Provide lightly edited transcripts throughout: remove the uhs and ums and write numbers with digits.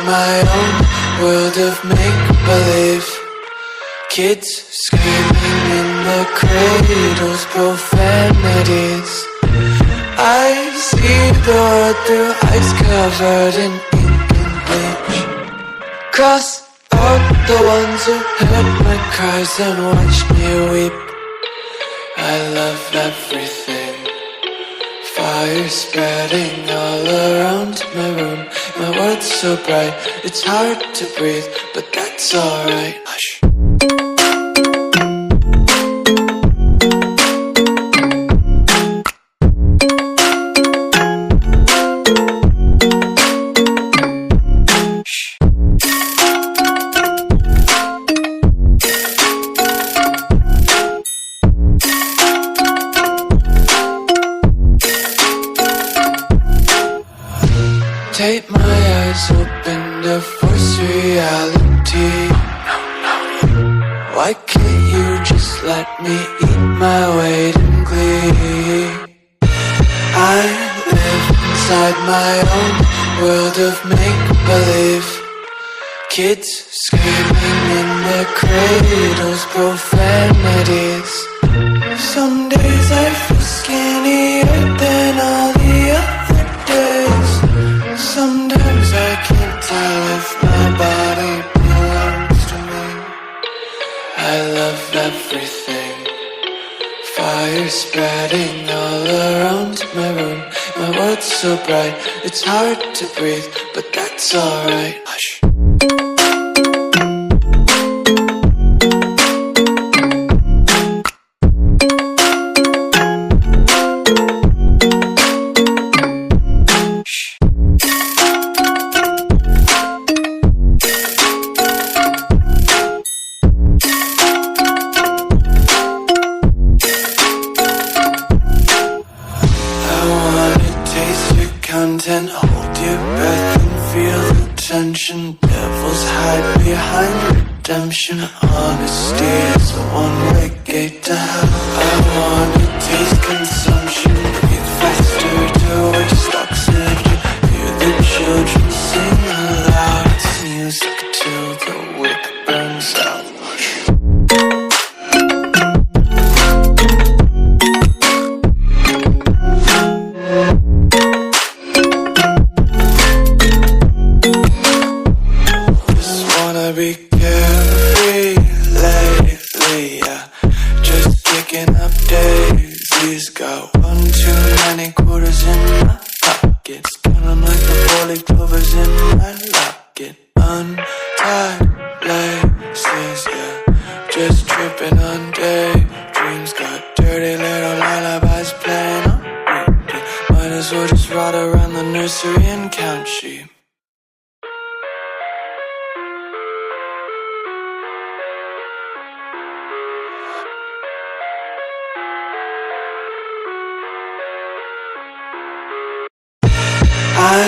my own world of make-believe. Kids screaming in the cradles, profanities. I see the world through ice covered in ink and bleach. Cross out the ones who heard my cries and watched me weep. I love everything. Fire spreading all around my room. My world's so bright, it's hard to breathe, but that's alright. Hush. Tape my eyes open to force reality. Why can't you just let me eat my weight in glee? I live inside my own world of make-believe. Kids screaming in the cradles, profanities. Some days I feel skinnier than all the other days. Sometimes I can't tell if my body belongs to me. I love everything. Fire spreading all around my room. My world's so bright, it's hard to breathe, but that's alright. Hush. Content, hold your breath and feel the tension. Devils hide behind redemption. Honesty is a one-way gate to hell. I wanna taste consumption. Breathe faster to waste oxygen. Hear the children sing aloud. It's music till the wick burns out. Be carefree lately, yeah. Just picking up daisies. Got one too many quarters in my pockets. Counting like the four-leaf clovers in my locket. Untied laces, yeah. Just tripping on daydreams. Got dirty little lullabies playing on repeat. Might as well just ride around the nursery and count sheep. I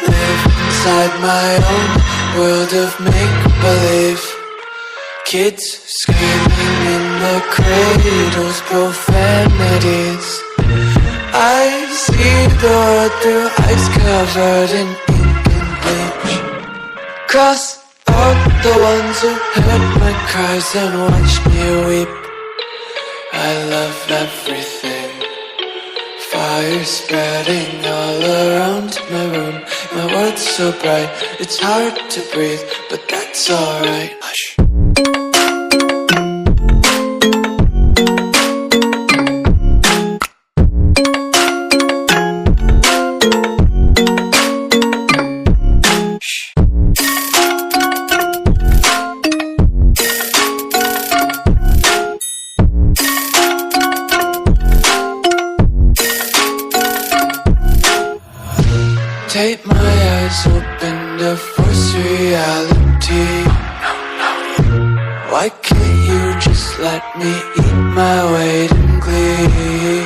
live inside my own world of make-believe. Kids screaming in the cradles, profanities. I see the world through ice covered in ink and bleach. Cross out the ones who heard my cries and watched me weep. I love everything. Fire spreading all around my room. My world's so bright, it's hard to breathe, but that's alright. Hush. Tape my eyes open to force reality. Why can't you just let me eat my weight in glee?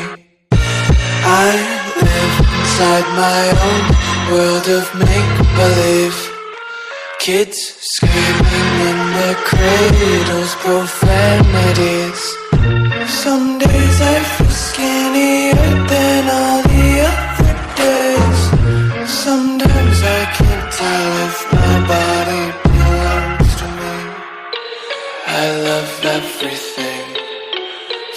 I live inside my own world of make-believe. Kids screaming in the cradles, profanities. Some days I feel skinnier than all the other days. Sometimes I can't tell if my body everything.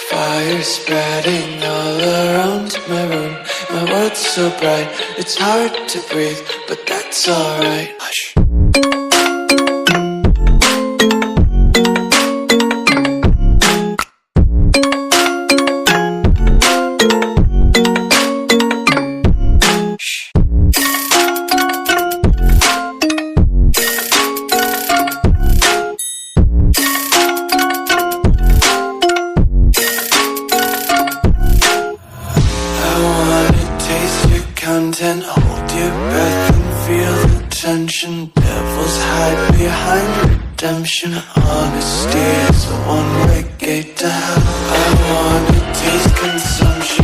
Fire spreading all around my room. My world's so bright, it's hard to breathe, but that's alright. Hush. Content, hold your breath and feel the tension. Devils hide behind redemption. Honesty is a one-way gate to hell. I wanna taste consumption.